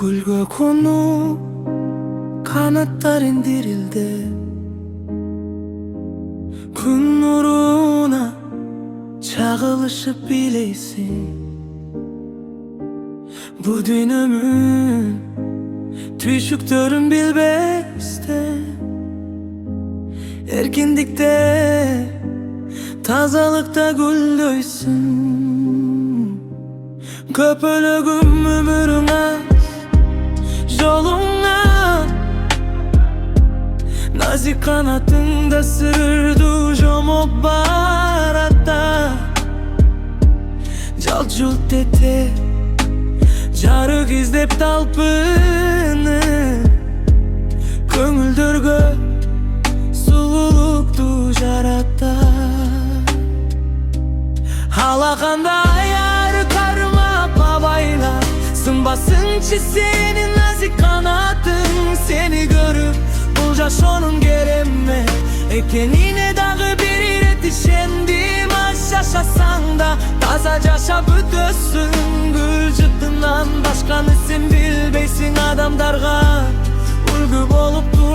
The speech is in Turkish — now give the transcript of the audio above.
Gülge konup kanatlar indirildi. Gün nuruna çağılışıp bileysin. Bu dünümün tüyşüktörün bilbeste. Erkinlikte, tazalıkta gül döysün. Köpölügüm ömürün az, yoluna nazik kanatında sürdü jomok barata. Cal-cult ete, jarık izlep talpını. Köngüldürgö sululuktu jarata. Halakanda ayar karma bayla, sınbasınçı senin nazik kanatın. Seni görüp bulcaş onun geremme, ekenine dağı bir iretişendim. Aş yaşasan da tazacaşa bütösün. Gül cıttından başkanı sen bilbeysin, adamdarga ulgü bolup dur.